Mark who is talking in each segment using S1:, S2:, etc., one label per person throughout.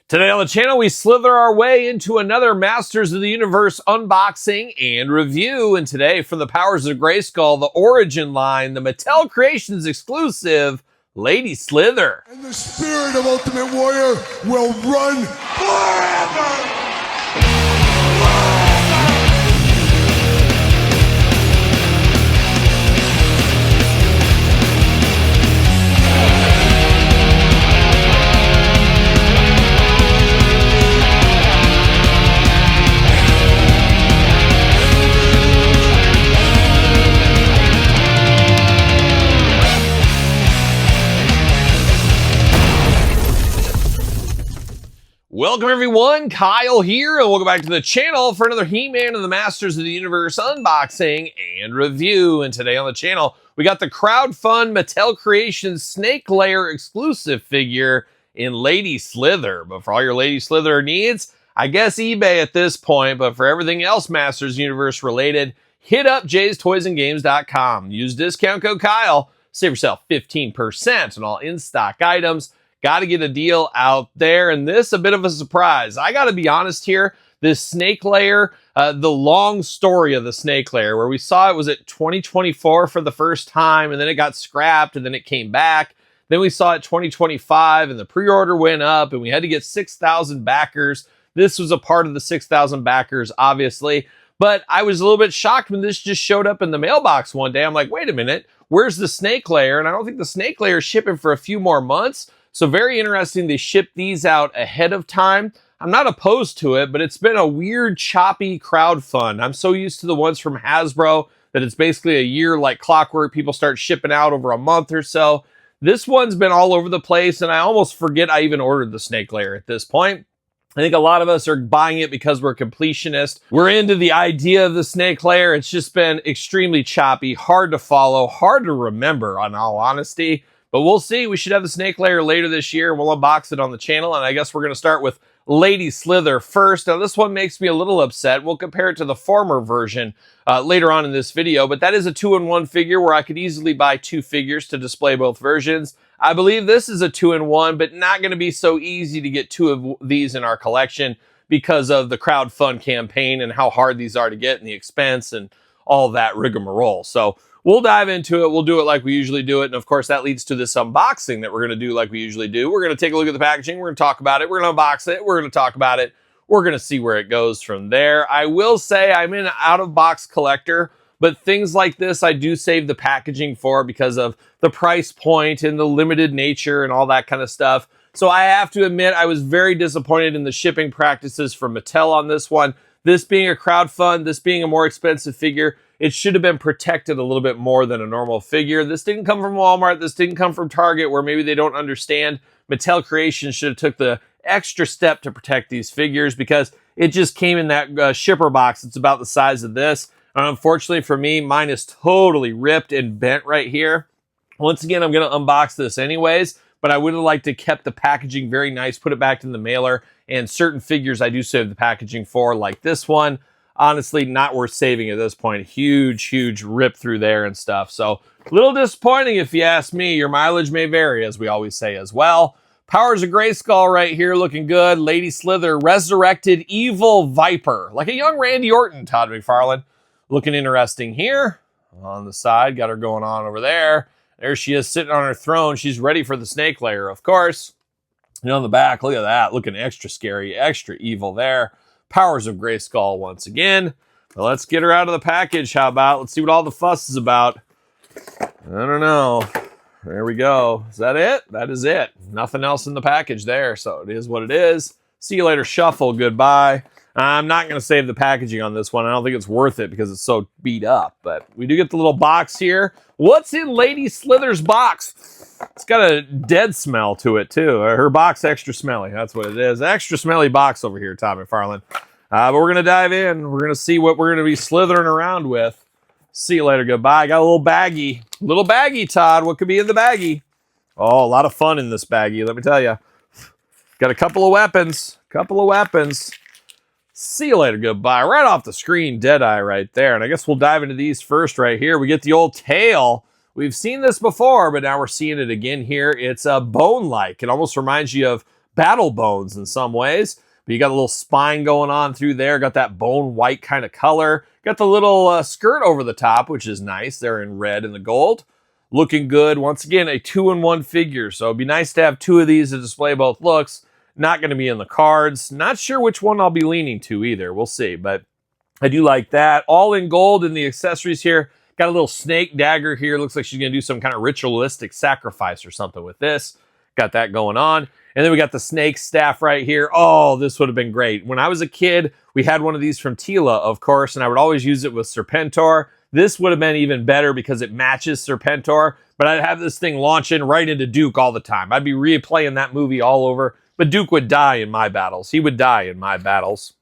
S1: Today on the channel, we slither our way into another Masters of the Universe unboxing and review. And today, for the powers of Grayskull, the Origin line, the Mattel Creations exclusive, Lady Slither.
S2: And the spirit of Ultimate Warrior will run forever!
S1: Welcome everyone, Kyle here, and welcome back to the channel for another He-Man and the Masters of the Universe unboxing and review. And today on the channel, we got the crowdfund Mattel Creations Snake Layer exclusive figure in Lady Slither. But for all your Lady Slither needs, I guess eBay at this point, but for everything else Masters Universe related, hit up jaystoysandgames.com. Use discount code Kyle, save yourself 15% on all in-stock items. Got to get a deal out there, and this a bit of a surprise. I got to be honest here, this snake layer, the long story of the snake layer, where we saw it was at 2024 for the first time, and then it got scrapped, and then it came back. Then we saw it 2025, and the pre-order went up, and we had to get 6,000 backers. This was a part of the 6,000 backers, obviously, but I was a little bit shocked when this just showed up in the mailbox one day. I'm like, wait a minute, where's the snake layer? And I don't think the snake layer is shipping for a few more months. So very interesting, they shipped these out ahead of time. I'm not opposed to it, but it's been a weird, choppy crowdfund. I'm so used to the ones from Hasbro that it's basically a year like clockwork. People start shipping out over a month or so. This one's been all over the place, and I almost forget I even ordered the snake layer at this point. I think a lot of us are buying it because we're completionists. We're into the idea of the snake layer. It's just been extremely choppy, hard to follow, hard to remember, in all honesty. But we'll see. We should have the snake layer later this year, and we'll unbox it on the channel. And I guess we're going to start with Lady Slither first. Now, this one makes me a little upset. We'll compare it to the former version later on in this video. But that is a 2-in-1 figure where I could easily buy two figures to display both versions. I believe this is a 2-in-1, but not going to be so easy to get two of these in our collection because of the crowdfund campaign and how hard these are to get and the expense and all that rigmarole. So we'll dive into it. We'll do it like we usually do it. And of course, that leads to this unboxing that we're going to do like we usually do. We're going to take a look at the packaging. We're going to talk about it. We're going to unbox it. We're going to talk about it. We're going to see where it goes from there. I will say I'm an out-of-box collector, but things like this I do save the packaging for because of the price point and the limited nature and all that kind of stuff. So I have to admit I was very disappointed in the shipping practices from Mattel on this one. This being a crowdfund, this being a more expensive figure, it should have been protected a little bit more than a normal figure. This didn't come from Walmart. This didn't come from Target, where maybe they don't understand. Mattel Creations should have took the extra step to protect these figures because it just came in that shipper box. It's about the size of this. And unfortunately for me, mine is totally ripped and bent right here. Once again, I'm going to unbox this anyways, but I would have liked to kept the packaging very nice, put it back in the mailer, and certain figures I do save the packaging for, like this one. Honestly, not worth saving at this point. Huge rip through there and stuff. So a little disappointing if you ask me. Your mileage may vary, as we always say as well. Powers of Grayskull right here looking good. Lady Slither, resurrected evil viper. Like a young Randy Orton, Todd McFarlane. Looking interesting here. On the side, got her going on over there. There she is sitting on her throne. She's ready for the snake layer, of course. And on the back, look at that. Looking extra scary, extra evil there. Powers of Grayskull once again. Well, let's get her out of the package. How about? Let's see what all the fuss is about. I don't know. There we go. Is that it? That is it. Nothing else in the package there. So it is what it is. See you later, shuffle. Goodbye. I'm not going to save the packaging on this one. I don't think it's worth it because it's so beat up. But we do get the little box here. What's in Lady Slither's box? It's got a dead smell to it, too. Her box extra smelly. That's what it is. Extra smelly box over here, Todd McFarlane. But we're going to dive in. We're going to see what we're going to be slithering around with. See you later. Goodbye. Got a little baggie. Little baggie, Todd. What could be in the baggie? Oh, a lot of fun in this baggie, let me tell you. Got a couple of weapons. See you later. Goodbye. Right off the screen, Deadeye right there. And I guess we'll dive into these first right here. We get the old tail. We've seen this before, but now we're seeing it again here. It's bone-like. It almost reminds you of battle bones in some ways. But you got a little spine going on through there. Got that bone white kind of color. Got the little skirt over the top, which is nice. They're in red and the gold. Looking good. Once again, a 2-in-1 figure. So it'd be nice to have 2 of these to display both looks. Not going to be in the cards. Not sure which one I'll be leaning to either. We'll see. But I do like that. All in gold in the accessories here. Got a little snake dagger here. Looks like she's going to do some kind of ritualistic sacrifice or something with this. Got that going on. And then we got the snake staff right here. Oh, this would have been great. When I was a kid, we had one of these from Tila, of course, and I would always use it with Serpentor. This would have been even better because it matches Serpentor, but I'd have this thing launching right into Duke all the time. I'd be replaying that movie all over, but Duke would die in my battles. He would die in my battles.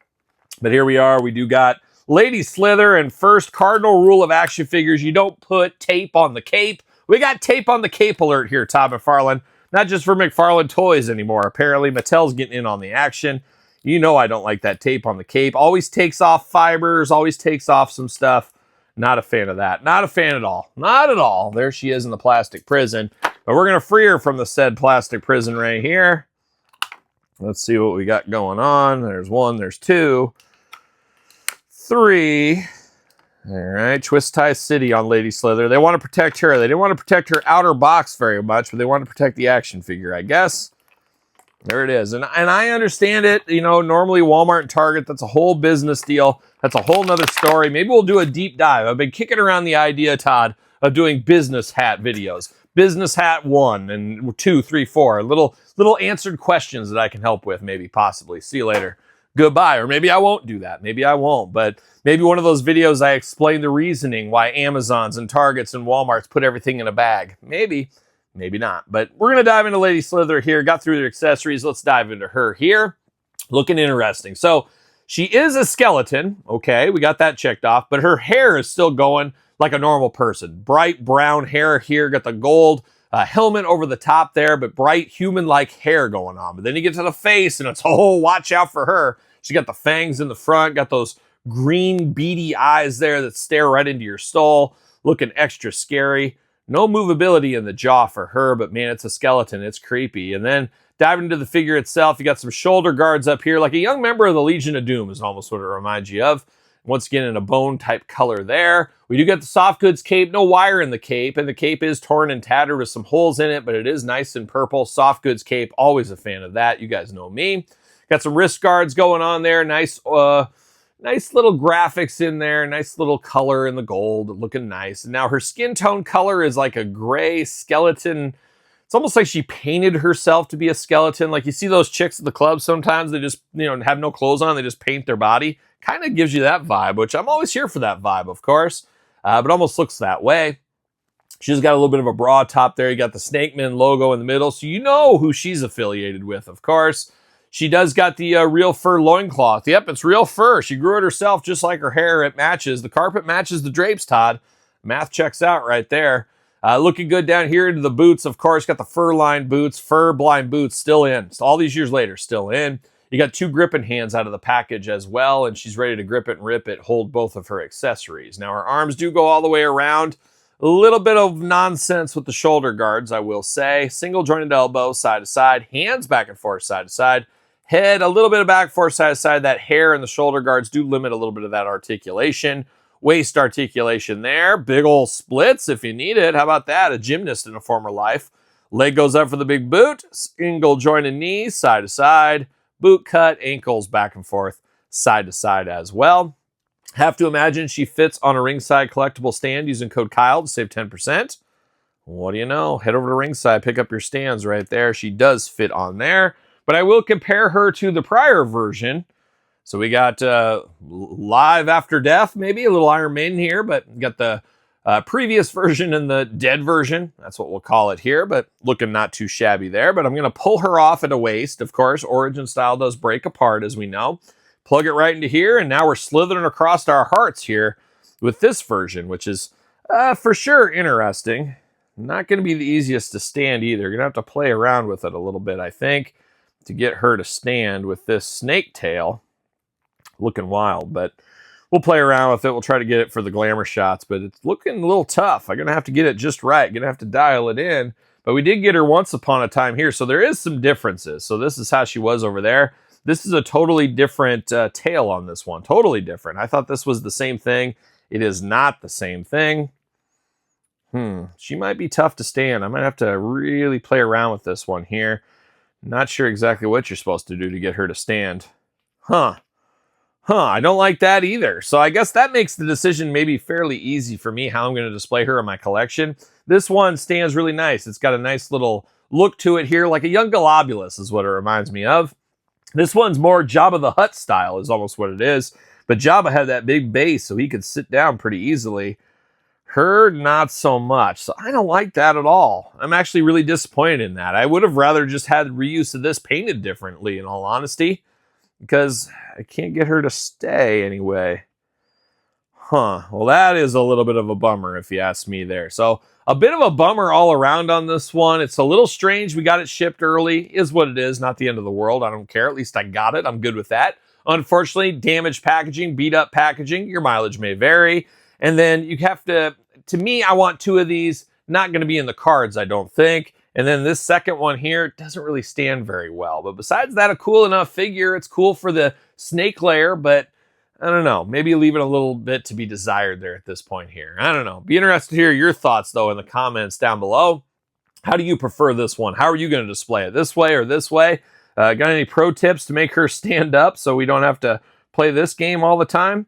S1: But here we are. We do got Lady Slither, and first cardinal rule of action figures, you don't put tape on the cape. We got tape on the cape alert here, Todd McFarlane. Not just for McFarlane Toys anymore. Apparently, Mattel's getting in on the action. You know I don't like that tape on the cape. Always takes off fibers, always takes off some stuff. Not a fan of that. Not a fan at all. Not at all. There she is in the plastic prison. But we're going to free her from the said plastic prison right here. Let's see what we got going on. There's 1, there's 2, 3. All right, Twist Tie City on Lady Slither. They want to protect her. They didn't want to protect her outer box very much, but they want to protect the action figure, I guess. There it is. And I understand it. You know, normally Walmart and Target, that's a whole business deal. That's a whole nother story. Maybe we'll do a deep dive. I've been kicking around the idea, Todd, of doing business hat videos. Business hat 1 and 2, 3, 4. Little answered questions that I can help with, maybe, possibly. See you later. Goodbye. Or maybe I won't do that. Maybe I won't. But maybe one of those videos I explain the reasoning why Amazons and Targets and Walmarts put everything in a bag. Maybe. Maybe not. But we're going to dive into Lady Slither here. Got through their accessories. Let's dive into her here. Looking interesting. So she is a skeleton. Okay, we got that checked off. But her hair is still going like a normal person. Bright brown hair here. Got the gold helmet over the top there, but bright human-like hair going on. But then you get to the face, and it's, oh, watch out for her. She got the fangs in the front, got those green, beady eyes there that stare right into your soul, looking extra scary. No movability in the jaw for her, but man, it's a skeleton. It's creepy. And then diving into the figure itself, you got some shoulder guards up here, like a young member of the Legion of Doom is almost what it reminds you of. Once again, in a bone type color there. We do get the soft goods cape, no wire in the cape, and the cape is torn and tattered with some holes in it, but it is nice and purple. Soft goods cape, always a fan of that. You guys know me. Got some wrist guards going on there. Nice little graphics in there. Nice little color in the gold, looking nice. And now her skin tone color is like a gray skeleton. It's almost like she painted herself to be a skeleton. Like you see those chicks at the club sometimes, they just, have no clothes on. They just paint their body. Kind of gives you that vibe, which I'm always here for that vibe, of course. But almost looks that way. She's got a little bit of a bra top there. You got the Snake Man logo in the middle, so you know who she's affiliated with, of course. She does got the real fur loincloth. Yep, it's real fur. She grew it herself just like her hair. It matches. The carpet matches the drapes, Todd. Math checks out right there. Looking good down here into the boots, of course. Got the fur-lined boots, fur-blind boots still in. So all these years later, still in. You got 2 gripping hands out of the package as well, and she's ready to grip it and rip it, hold both of her accessories. Now, her arms do go all the way around. A little bit of nonsense with the shoulder guards, I will say. Single jointed elbow, side to side. Hands back and forth, side to side. Head, a little bit of back, forth, side to side. That hair and the shoulder guards do limit a little bit of that articulation. Waist articulation there. Big old splits if you need it. How about that? A gymnast in a former life. Leg goes up for the big boot. Single jointed knees, side to side. Boot cut, ankles back and forth, side to side as well. Have to imagine she fits on a ringside collectible stand using code Kyle to save 10%. What do you know? Head over to ringside, pick up your stands right there. She does fit on there. But I will compare her to the prior version. So we got Live After Death, maybe a little Iron Maiden here, but we got the previous version and the dead version. That's what we'll call it here, but looking not too shabby there. But I'm going to pull her off at a waist. Of course, Origin style does break apart, as we know. Plug it right into here, and now we're slithering across our hearts here with this version, which is for sure interesting. Not going to be the easiest to stand either. You're going to have to play around with it a little bit, I think, to get her to stand with this snake tail. Looking wild, but we'll play around with it. We'll try to get it for the glamour shots, but it's looking a little tough. I'm going to have to get it just right. Going to have to dial it in. But we did get her once upon a time here, so there is some differences. So this is how she was over there. This is a totally different tail on this one. Totally different. I thought this was the same thing. It is not the same thing. She might be tough to stand. I might have to really play around with this one here. Not sure exactly what you're supposed to do to get her to stand. I don't like that either. So I guess that makes the decision maybe fairly easy for me how I'm going to display her in my collection. This one stands really nice. It's got a nice little look to it here, like a young Globulus is what it reminds me of. This one's more Jabba the Hutt style is almost what it is. But Jabba had that big base, so he could sit down pretty easily. Her, not so much. So I don't like that at all. I'm actually really disappointed in that. I would have rather just had reuse of this painted differently, in all honesty, because I can't get her to stay anyway. Well, that is a little bit of a bummer, if you ask me there. So a bit of a bummer all around on this one. It's a little strange. We got it shipped early. Is what it is. Not the end of the world. I don't care. At least I got it. I'm good with that. Unfortunately, damaged packaging, beat up packaging. Your mileage may vary. And then you have to me, I want 2 of these. Not going to be in the cards, I don't think. And then this second one here doesn't really stand very well. But besides that, a cool enough figure. It's cool for the snake layer, but I don't know. Maybe leave it a little bit to be desired there at this point here. I don't know. Be interested to hear your thoughts, though, in the comments down below. How do you prefer this one? How are you going to display it? This way or this way? Got any pro tips to make her stand up so we don't have to play this game all the time?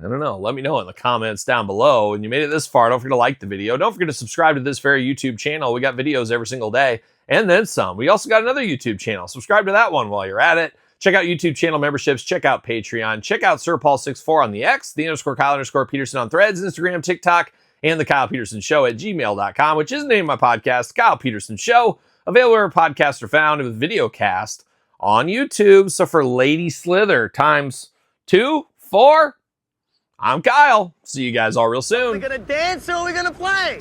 S1: I don't know. Let me know in the comments down below. And you made it this far, don't forget to like the video. Don't forget to subscribe to this very YouTube channel. We got videos every single day and then some. We also got another YouTube channel. Subscribe to that one while you're at it. Check out YouTube channel memberships. Check out Patreon. Check out SirPaul64 on the X, _Kyle_Peterson on Threads, Instagram, TikTok, and TheKylePetersonShow at gmail.com, which is the name of my podcast, Kyle Peterson Show. Available where podcasts are found with video cast on YouTube. So for Lady Slither times 2, 4, I'm Kyle. See you guys all real soon.
S3: Are we gonna dance or are we gonna play?